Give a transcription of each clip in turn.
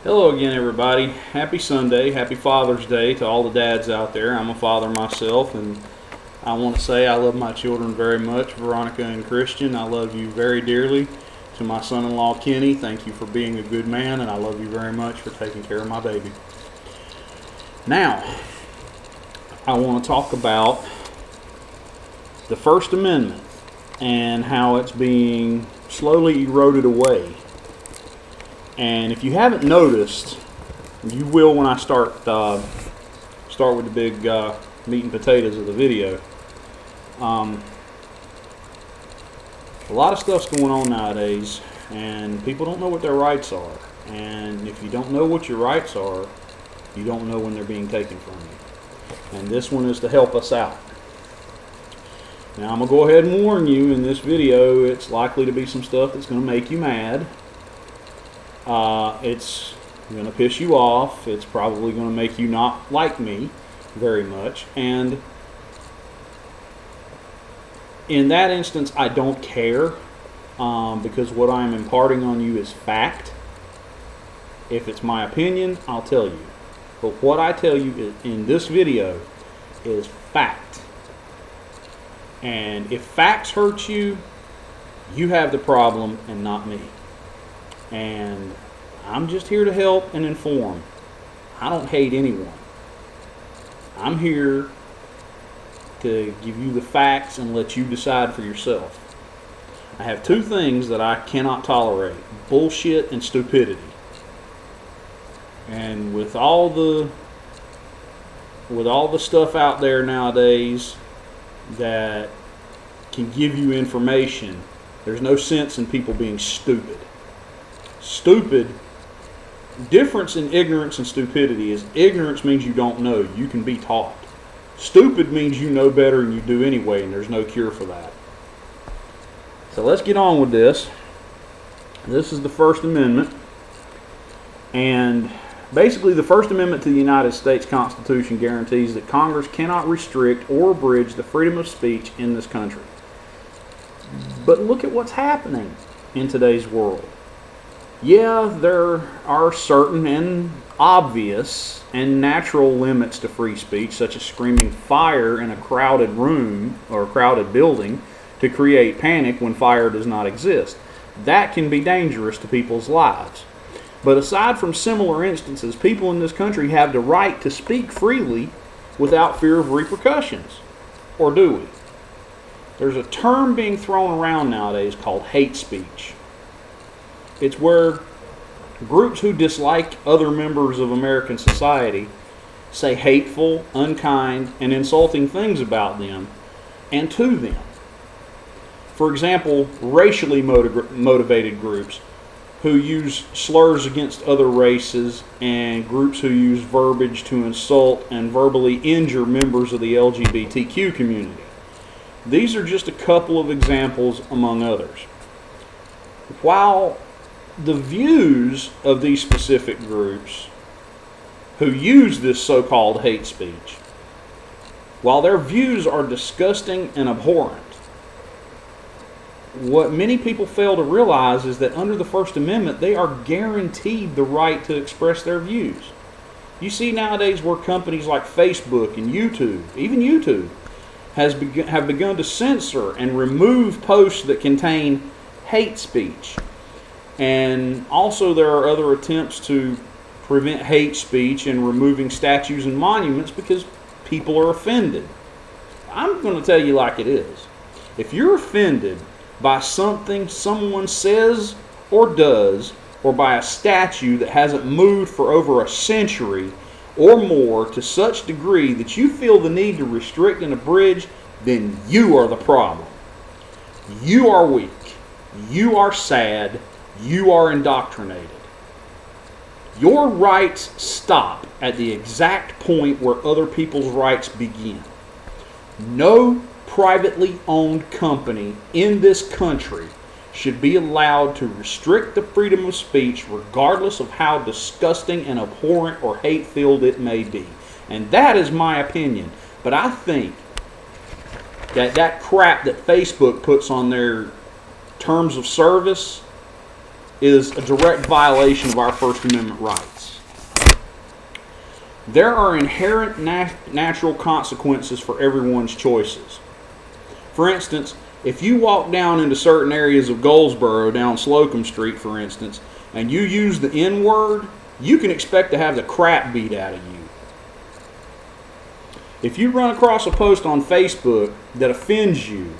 Hello again, everybody. Happy Sunday. Happy Father's Day to all the dads out there. I'm a father myself, and I want to say I love my children very much, Veronica and Christian. I love you very dearly. To my son-in-law, Kenny, thank you for being a good man, and I love you very much for taking care of my baby. Now, I want to talk about the First Amendment and how it's being slowly eroded away. And if you haven't noticed, you will when I start with the big meat and potatoes of the video. A lot of stuff's going on nowadays, and people don't know what their rights are. And if you don't know what your rights are, you don't know when they're being taken from you. And this one is to help us out. Now I'm going to go ahead and warn you in this video, it's likely to be some stuff that's going to make you mad. It's going to piss you off. It's probably going to make you not like me very much. And in that instance, I don't care because what I'm imparting on you is fact. If it's my opinion, I'll tell you. But what I tell you in this video is fact. And if facts hurt you, you have the problem and not me. And I'm just here to help and inform. I don't hate anyone. I'm here to give you the facts and let you decide for yourself. I have two things that I cannot tolerate: bullshit and stupidity. And with all the stuff out there nowadays that can give you information, there's no sense in people being stupid. Stupid, difference in ignorance and stupidity is ignorance means you don't know. You can be taught. Stupid means you know better and you do anyway, and there's no cure for that. So let's get on with this. This is the First Amendment. And basically the First Amendment to the United States Constitution guarantees that Congress cannot restrict or abridge the freedom of speech in this country. But look at what's happening in today's world. Yeah, there are certain and obvious and natural limits to free speech, such as screaming fire in a crowded room or a crowded building to create panic when fire does not exist. That can be dangerous to people's lives. But aside from similar instances, people in this country have the right to speak freely without fear of repercussions. Or do we? There's a term being thrown around nowadays called hate speech. It's where groups who dislike other members of American society say hateful, unkind, and insulting things about them and to them. For example, racially motivated groups who use slurs against other races and groups who use verbiage to insult and verbally injure members of the LGBTQ community. These are just a couple of examples among others. While the views of these specific groups who use this so-called hate speech, while their views are disgusting and abhorrent, what many people fail to realize is that under the First Amendment, they are guaranteed the right to express their views. You see nowadays where companies like Facebook and YouTube, even YouTube, have begun to censor and remove posts that contain hate speech. And also there are other attempts to prevent hate speech and removing statues and monuments because people are offended. I'm going to tell you like it is. If you're offended by something someone says or does, or by a statue that hasn't moved for over a century or more to such degree that you feel the need to restrict and abridge, then you are the problem. You are weak. You are sad. You are indoctrinated. Your rights stop at the exact point where other people's rights begin. No privately owned company in this country should be allowed to restrict the freedom of speech regardless of how disgusting and abhorrent or hate-filled it may be. And that is my opinion. But I think that crap that Facebook puts on their terms of service is a direct violation of our First Amendment rights. There are inherent natural consequences for everyone's choices. For instance, if you walk down into certain areas of Goldsboro, down Slocum Street, for instance, and you use the N-word, you can expect to have the crap beat out of you. If you run across a post on Facebook that offends you,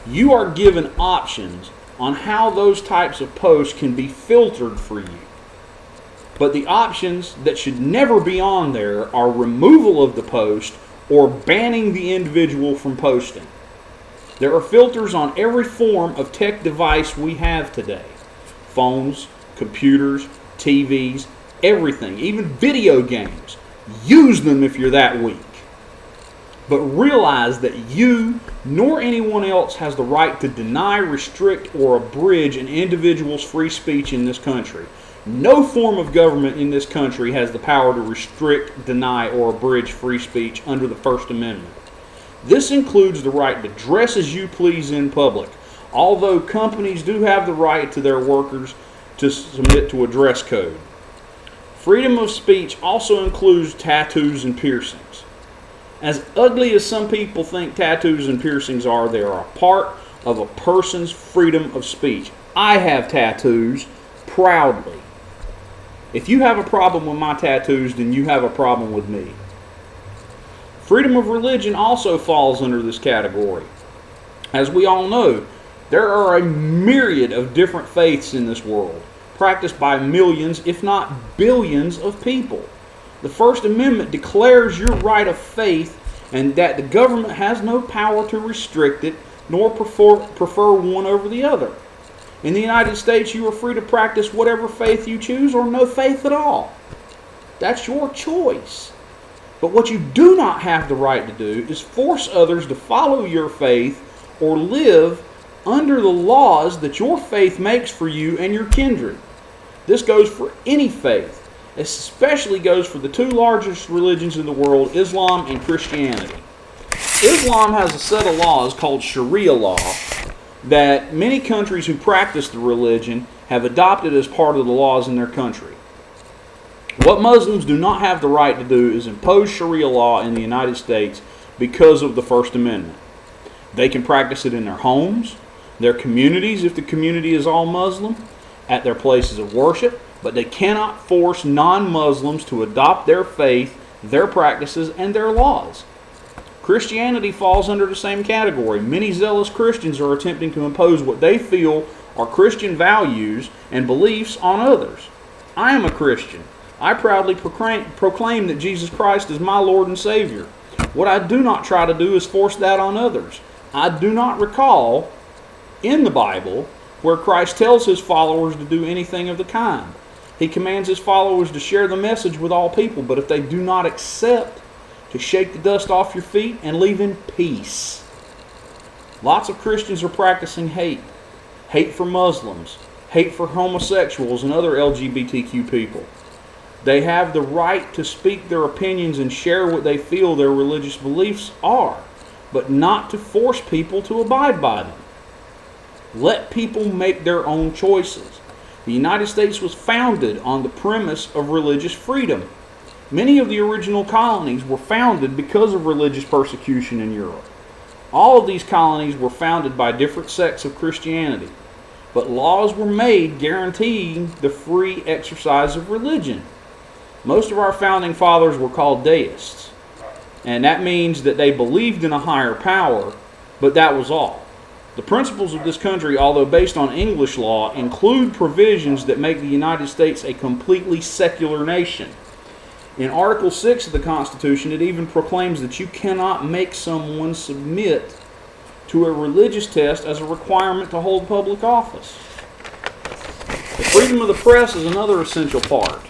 you are given options on how those types of posts can be filtered for you. But the options that should never be on there are removal of the post or banning the individual from posting. There are filters on every form of tech device we have today. Phones, computers, TVs, everything, even video games. Use them if you're that weak. But realize that you nor anyone else has the right to deny, restrict, or abridge an individual's free speech in this country. No form of government in this country has the power to restrict, deny, or abridge free speech under the First Amendment. This includes the right to dress as you please in public, although companies do have the right to their workers to submit to a dress code. Freedom of speech also includes tattoos and piercings. As ugly as some people think tattoos and piercings are, they are a part of a person's freedom of speech. I have tattoos, proudly. If you have a problem with my tattoos, then you have a problem with me. Freedom of religion also falls under this category. As we all know, there are a myriad of different faiths in this world, practiced by millions, if not billions, of people. The First Amendment declares your right of faith and that the government has no power to restrict it, nor prefer one over the other. In the United States, you are free to practice whatever faith you choose or no faith at all. That's your choice. But what you do not have the right to do is force others to follow your faith or live under the laws that your faith makes for you and your kindred. This goes for any faith. It especially goes for the two largest religions in the world, Islam and Christianity. Islam has a set of laws called Sharia law that many countries who practice the religion have adopted as part of the laws in their country. What Muslims do not have the right to do is impose Sharia law in the United States because of the First Amendment. They can practice it in their homes, their communities if the community is all Muslim, at their places of worship, but they cannot force non-Muslims to adopt their faith, their practices, and their laws. Christianity falls under the same category. Many zealous Christians are attempting to impose what they feel are Christian values and beliefs on others. I am a Christian. I proudly proclaim that Jesus Christ is my Lord and Savior. What I do not try to do is force that on others. I do not recall in the Bible where Christ tells his followers to do anything of the kind. He commands his followers to share the message with all people, but if they do not accept, to shake the dust off your feet and leave in peace. Lots of Christians are practicing hate. Hate for Muslims, hate for homosexuals and other LGBTQ people. They have the right to speak their opinions and share what they feel their religious beliefs are, but not to force people to abide by them. Let people make their own choices. The United States was founded on the premise of religious freedom. Many of the original colonies were founded because of religious persecution in Europe. All of these colonies were founded by different sects of Christianity, but laws were made guaranteeing the free exercise of religion. Most of our founding fathers were called deists, and that means that they believed in a higher power, but that was all. The principles of this country, although based on English law, include provisions that make the United States a completely secular nation. In Article 6 of the Constitution, it even proclaims that you cannot make someone submit to a religious test as a requirement to hold public office. The freedom of the press is another essential part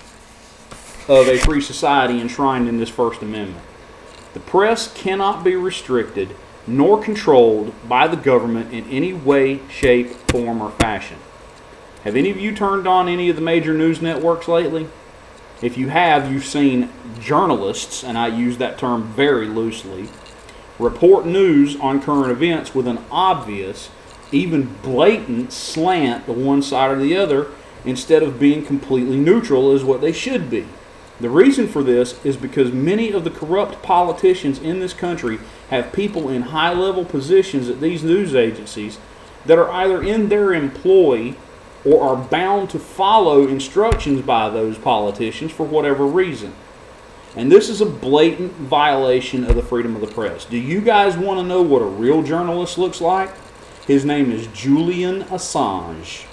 of a free society enshrined in this First Amendment. The press cannot be restricted nor controlled by the government in any way, shape, form, or fashion. Have any of you turned on any of the major news networks lately? If you have, you've seen journalists, and I use that term very loosely, report news on current events with an obvious even blatant slant to one side or the other instead of being completely neutral is what they should be. The reason for this is because many of the corrupt politicians in this country have people in high-level positions at these news agencies that are either in their employ or are bound to follow instructions by those politicians for whatever reason. And this is a blatant violation of the freedom of the press. Do you guys want to know what a real journalist looks like? His name is Julian Assange.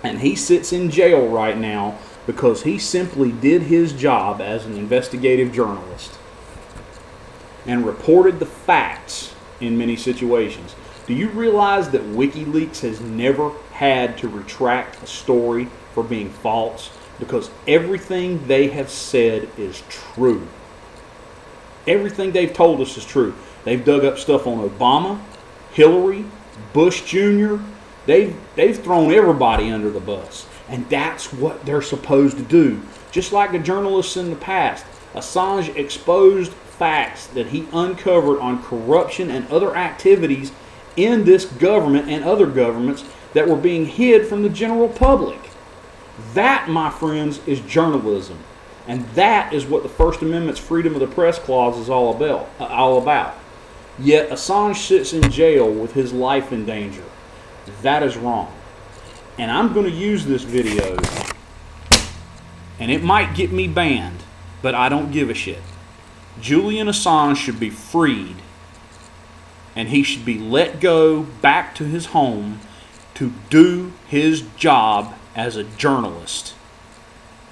And he sits in jail right now because he simply did his job as an investigative journalist and reported the facts in many situations. Do you realize that WikiLeaks has never had to retract a story for being false? Because everything they have said is true. Everything they've told us is true. They've dug up stuff on Obama, Hillary, Bush Jr. They've thrown everybody under the bus. And that's what they're supposed to do. Just like the journalists in the past. Assange exposed facts that he uncovered on corruption and other activities in this government and other governments that were being hid from the general public. That, my friends, is journalism. And that is what the First Amendment's freedom of the press clause is all about. Yet Assange sits in jail with his life in danger. That is wrong. And I'm going to use this video, and it might get me banned, but I don't give a shit. Julian Assange should be freed, and he should be let go back to his home to do his job as a journalist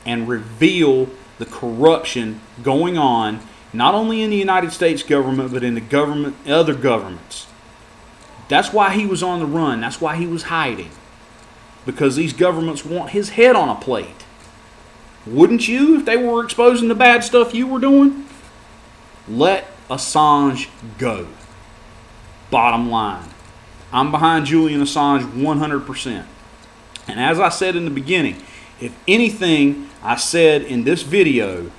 and reveal the corruption going on not only in the United States government but in the other governments. That's why he was on the run. That's why he was hiding. Because these governments want his head on a plate. Wouldn't you if they were exposing the bad stuff you were doing? Let Assange go. Bottom line. I'm behind Julian Assange 100%. And as I said in the beginning, if anything I said in this video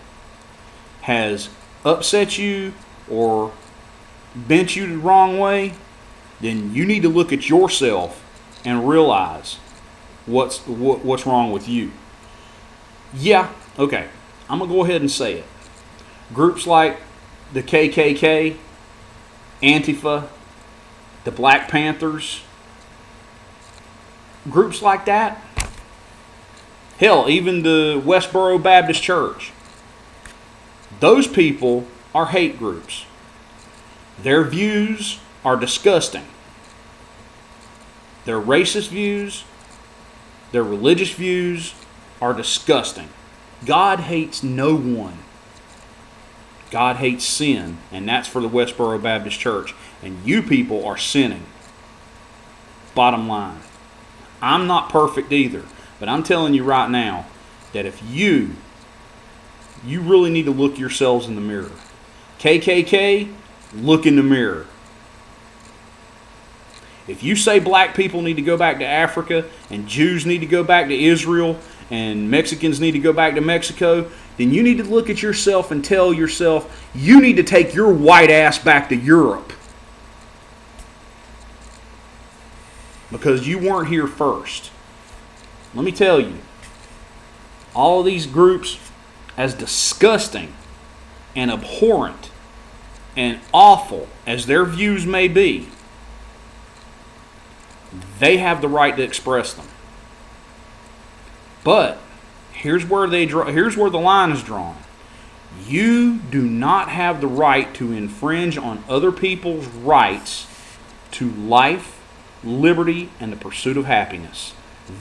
has upset you or bent you the wrong way, then you need to look at yourself and realize what's wrong with you. Yeah, okay. I'm going to go ahead and say it. Groups like the KKK, Antifa, the Black Panthers, groups like that, hell, even the Westboro Baptist Church, those people are hate groups. Their views are disgusting. Their racist views, their religious views are disgusting. God hates no one. God hates sin, and that's for the Westboro Baptist Church. And you people are sinning. Bottom line. I'm not perfect either, but I'm telling you right now that if you really need to look yourselves in the mirror. KKK, look in the mirror. If you say black people need to go back to Africa and Jews need to go back to Israel and Mexicans need to go back to Mexico, then you need to look at yourself and tell yourself you need to take your white ass back to Europe. Because you weren't here first. Let me tell you, all of these groups, as disgusting and abhorrent and awful as their views may be, they have the right to express them. But here's where the line is drawn. You do not have the right to infringe on other people's rights to life, liberty, and the pursuit of happiness.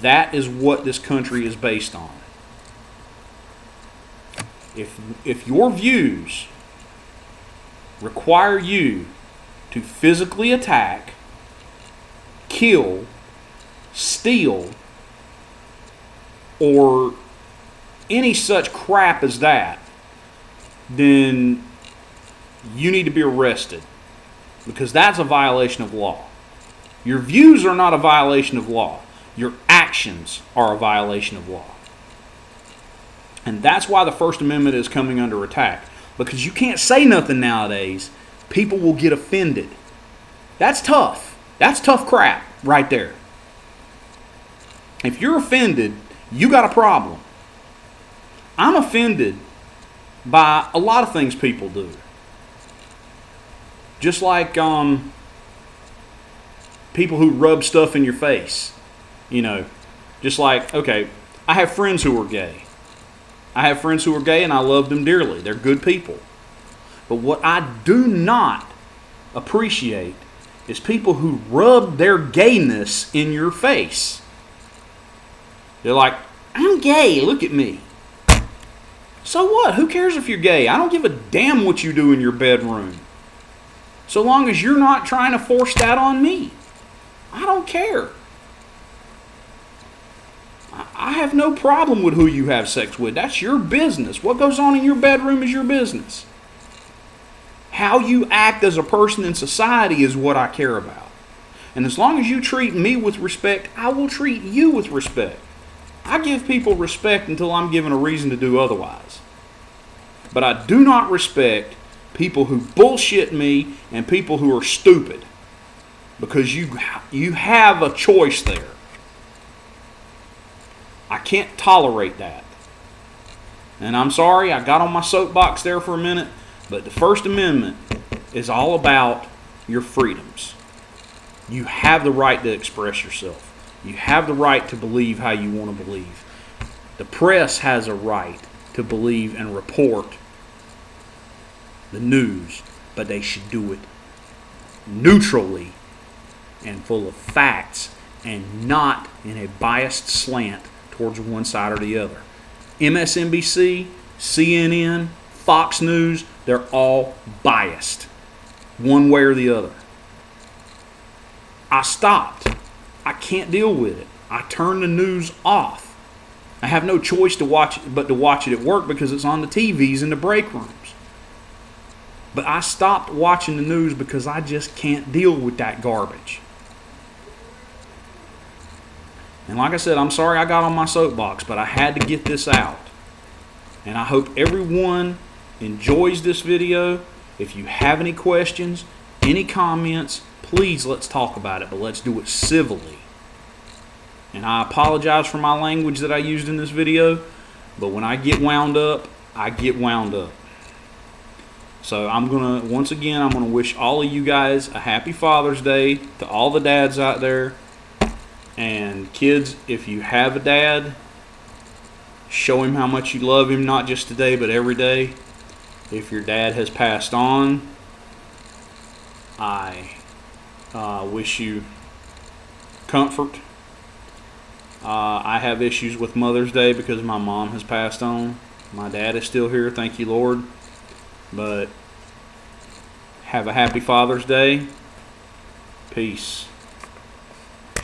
That is what this country is based on. If your views require you to physically attack, kill, steal, or any such crap as that, then you need to be arrested, because that's a violation of law. Your views are not a violation of law. Your actions are a violation of law. And that's why the First Amendment is coming under attack. Because you can't say nothing nowadays. People will get offended. That's tough. That's tough crap. right there. If you're offended, you got a problem. I'm offended by a lot of things people do. Just like people who rub stuff in your face. You know, just like, okay, I have friends who are gay. I have friends who are gay and I love them dearly. They're good people. But what I do not appreciate is people who rub their gayness in your face. They're like, I'm gay, look at me. So what? Who cares if you're gay? I don't give a damn what you do in your bedroom. So long as you're not trying to force that on me. I don't care. I have no problem with who you have sex with. That's your business. What goes on in your bedroom is your business. How you act as a person in society is what I care about. And as long as you treat me with respect, I will treat you with respect. I give people respect until I'm given a reason to do otherwise. But I do not respect people who bullshit me and people who are stupid. Because you have a choice there. I can't tolerate that. And I'm sorry, I got on my soapbox there for a minute, but the First Amendment is all about your freedoms. You have the right to express yourself. You have the right to believe how you want to believe. The press has a right to believe and report the news, but they should do it neutrally and full of facts and not in a biased slant towards one side or the other. MSNBC, CNN, Fox News, they're all biased one way or the other. I stopped. I can't deal with it. I turned the news off. I have no choice to watch it but to watch it at work because it's on the TVs in the break rooms. But I stopped watching the news because I just can't deal with that garbage. And like I said, I'm sorry I got on my soapbox, but I had to get this out. And I hope everyone enjoys this video. If you have any questions, any comments, please let's talk about it, but let's do it civilly. And I apologize for my language that I used in this video, but when I get wound up, I get wound up. So once again, I'm going to wish all of you guys a happy Father's Day to all the dads out there. And kids, if you have a dad, show him how much you love him, not just today, but every day. If your dad has passed on, I wish you comfort. I have issues with Mother's Day because my mom has passed on. My dad is still here, thank you, Lord. But have a happy Father's Day. Peace.